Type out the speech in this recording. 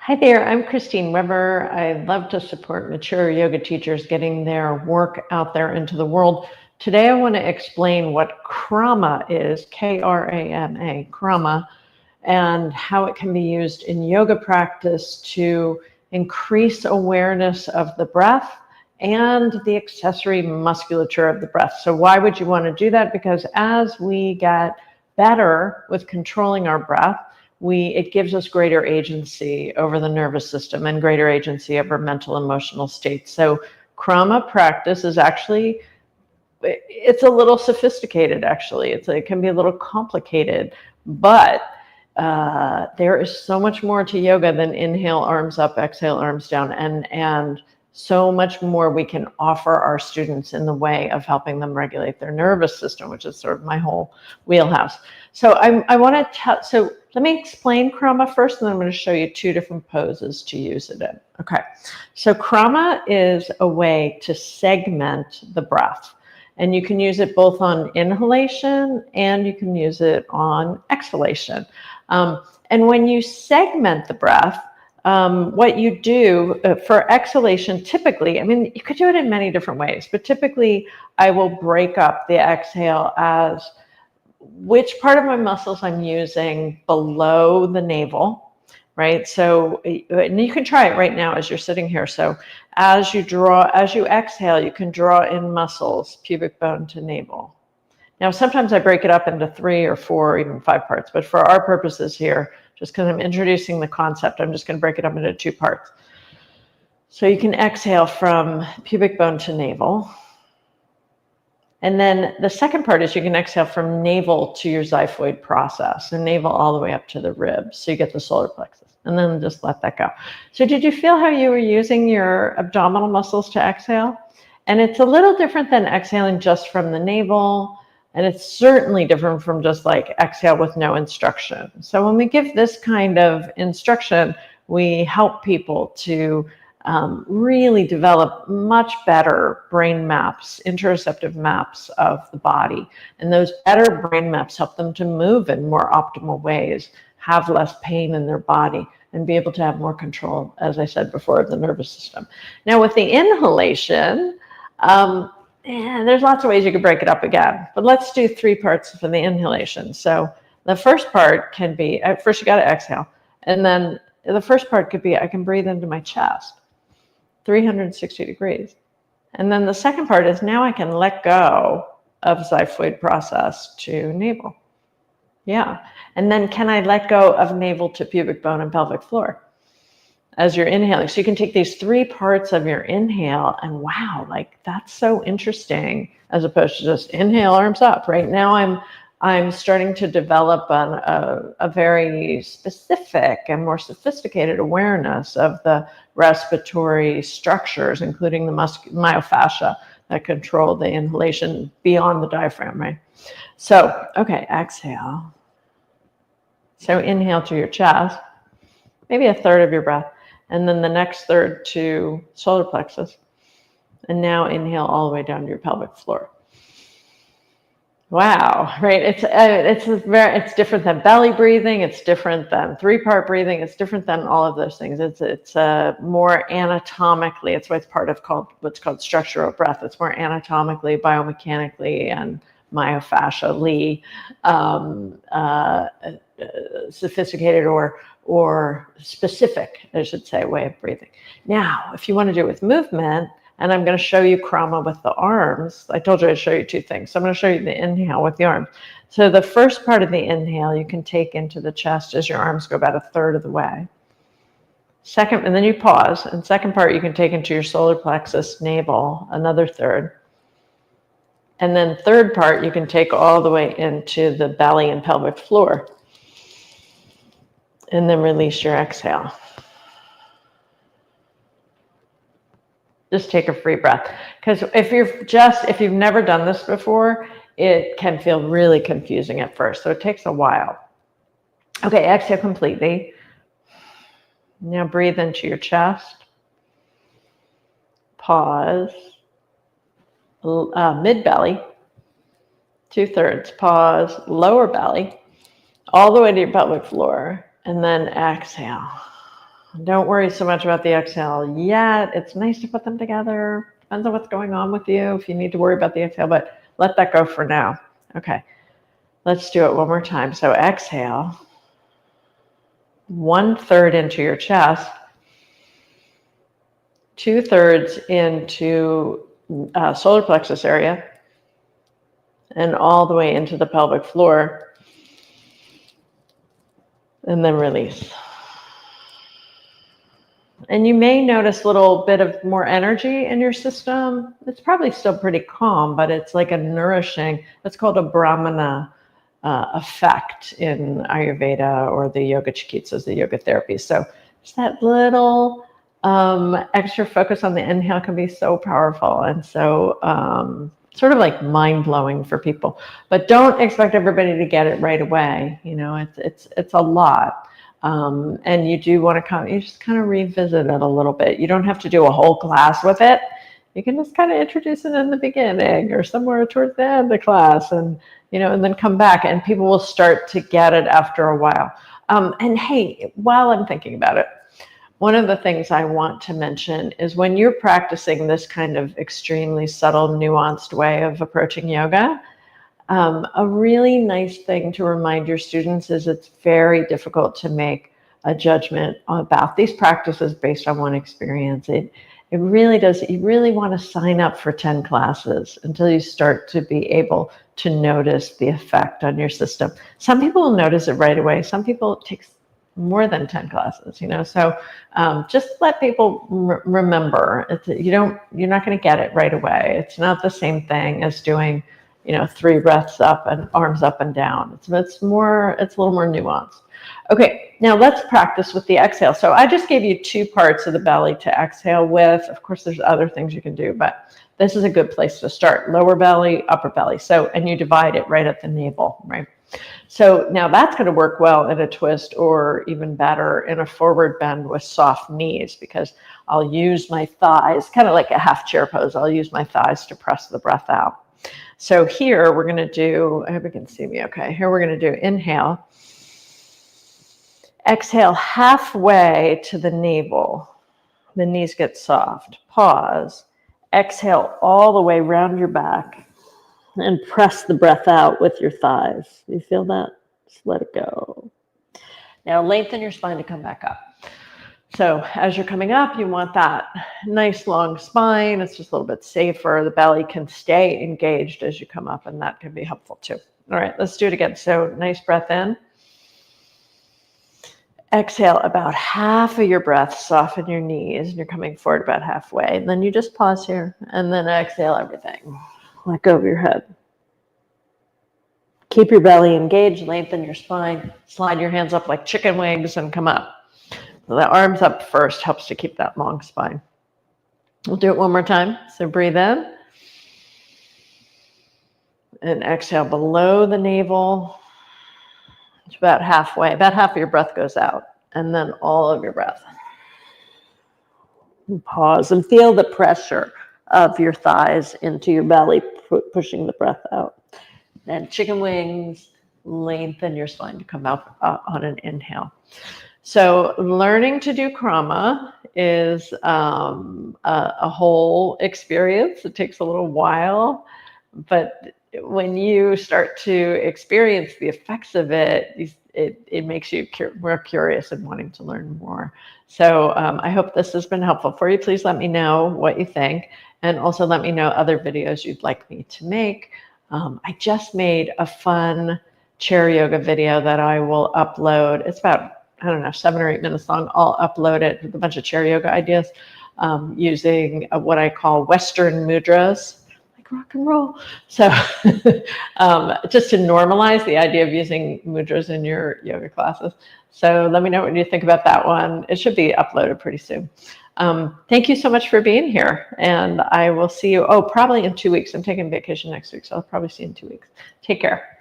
Hi there, I'm Christine Weber. I love to support mature yoga teachers getting their work out there into the world. Today I want to explain what Krama is, K-R-A-M-A, Krama, and how it can be used in yoga practice to increase awareness of the breath and the accessory musculature of the breath. So why would you want to do that? Because as we get better with controlling our breath, it gives us greater agency over the nervous system and greater agency over mental, emotional states. So Krama practice is actually, it's a little sophisticated actually. It can be a little complicated, but there is so much more to yoga than inhale, arms up, exhale, arms down, and so much more we can offer our students in the way of helping them regulate their nervous system, which is sort of my whole wheelhouse. So I want to tell, so let me explain Krama first, and then I'm going to show you two different poses to use it in. Okay, so Krama is a way to segment the breath. And you can use it both on inhalation and you can use it on exhalation. And when you segment the breath, what you do for exhalation, typically, I mean, you could do it in many different ways, but typically I will break up the exhale as which part of my muscles I'm using below the navel, right? So, and you can try it right now as you're sitting here. So as you exhale, you can draw in muscles, pubic bone to navel. Now, sometimes I break it up into 3 or 4 or even 5 parts, but for our purposes here, just because I'm introducing the concept, I'm just going to break it up into 2 parts. So you can exhale from pubic bone to navel. And then the second part is you can exhale from navel to your xiphoid process, and navel all the way up to the ribs. So you get the solar plexus, and then just let that go. So did you feel how you were using your abdominal muscles to exhale? And it's a little different than exhaling just from the navel. And it's certainly different from just like exhale with no instruction. So when we give this kind of instruction, we help people to really develop much better brain maps, interoceptive maps of the body. And those better brain maps help them to move in more optimal ways, have less pain in their body, and be able to have more control, as I said before, of the nervous system. Now with the inhalation, there's lots of ways you could break it up again, but let's do 3 parts for the inhalation. So the first part can be, first you got to exhale. And then the first part could be, I can breathe into my chest, 360 degrees. And then the second part is now I can let go of xiphoid process to navel. Yeah. And then can I let go of navel to pubic bone and pelvic floor as you're inhaling? So you can take these 3 parts of your inhale and wow, like that's so interesting as opposed to just inhale, arms up. Right now I'm starting to develop a very specific and more sophisticated awareness of the respiratory structures, including the myofascia that control the inhalation beyond the diaphragm, right? So, okay, exhale. So inhale to your chest, maybe a third of your breath, and then the next third to solar plexus. And now inhale all the way down to your pelvic floor. Wow, right? It's different than belly breathing. It's different than 3-part breathing. It's different than all of those things. It's more anatomically. It's what's what's called structural breath. It's more anatomically, biomechanically, and myofascially sophisticated or specific, I should say, way of breathing. Now, if you want to do it with movement. And I'm going to show you Krama with the arms. I told you I'd show you 2 things. So I'm going to show you the inhale with the arms. So the first part of the inhale you can take into the chest as your arms go about a third of the way. Second, and then you pause. And second part you can take into your solar plexus, navel, another third. And then third part you can take all the way into the belly and pelvic floor. And then release your exhale. Just take a free breath. Because if you've never done this before, it can feel really confusing at first. So it takes a while. Okay, exhale completely. Now breathe into your chest. Pause. Mid-belly. 2/3. Pause. Lower belly. All the way to your pelvic floor. And then exhale. Don't worry so much about the exhale yet. It's nice to put them together. Depends on what's going on with you if you need to worry about the exhale, but let that go for now. Okay, let's do it one more time. So exhale, 1/3 into your chest, 2/3 into solar plexus area, and all the way into the pelvic floor, and then release. And you may notice a little bit of more energy in your system. It's probably still pretty calm, but it's like a nourishing, it's called a Brahmana effect in Ayurveda or the yoga chikitsas, the yoga therapies. So just that little extra focus on the inhale can be so powerful and so sort of like mind-blowing for people. But don't expect everybody to get it right away. You know, it's a lot. And you do want to you just kind of revisit it a little bit. You don't have to do a whole class with it. You can just kind of introduce it in the beginning or somewhere towards the end of the class, and you know, and then come back, and people will start to get it after a while. And hey, while I'm thinking about it, one of the things I want to mention is when you're practicing this kind of extremely subtle, nuanced way of approaching yoga, a really nice thing to remind your students is it's very difficult to make a judgment about these practices based on one experience. It really does. You really want to sign up for 10 classes until you start to be able to notice the effect on your system. Some people will notice it right away. Some people it takes more than 10 classes, you know, so just let people remember you're not going to get it right away. It's not the same thing as doing, you know, 3 breaths up and arms up and down. It's a little more nuanced. Okay, now let's practice with the exhale. So I just gave you 2 parts of the belly to exhale with. Of course, there's other things you can do, but this is a good place to start. Lower belly, upper belly. So, and you divide it right at the navel, right? So now that's going to work well in a twist, or even better in a forward bend with soft knees, because I'll use my thighs, kind of like a half chair pose. I'll use my thighs to press the breath out. So here we're going to do, I hope you can see me okay. Here we're going to do inhale. Exhale halfway to the navel. The knees get soft. Pause. Exhale all the way around your back and press the breath out with your thighs. You feel that? Just let it go. Now lengthen your spine to come back up. So as you're coming up, you want that nice long spine. It's just a little bit safer. The belly can stay engaged as you come up, and that can be helpful too. All right, let's do it again. So nice breath in. Exhale about half of your breath, soften your knees, and you're coming forward about halfway. And then you just pause here, and then exhale everything. Let go of your head. Keep your belly engaged, lengthen your spine, slide your hands up like chicken wings and come up. The arms up first helps to keep that long spine. We'll do it one more time. So breathe in. And exhale below the navel. It's about halfway. About half of your breath goes out. And then all of your breath. And pause and feel the pressure of your thighs into your belly, pushing the breath out. And chicken wings, lengthen your spine to come up on an inhale. So learning to do Krama is a whole experience. It takes a little while, but when you start to experience the effects of it, it makes you more curious and wanting to learn more. So I hope this has been helpful for you. Please let me know what you think, and also let me know other videos you'd like me to make. I just made a fun chair yoga video that I will upload. It's about, I don't know, 7 or 8 minutes long. I'll upload it with a bunch of chair yoga ideas using what I call Western mudras, like rock and roll. So just to normalize the idea of using mudras in your yoga classes. So let me know what you think about that one. It should be uploaded pretty soon. Thank you so much for being here, and I will see you, probably in 2 weeks. I'm taking vacation next week, so I'll probably see you in 2 weeks. Take care.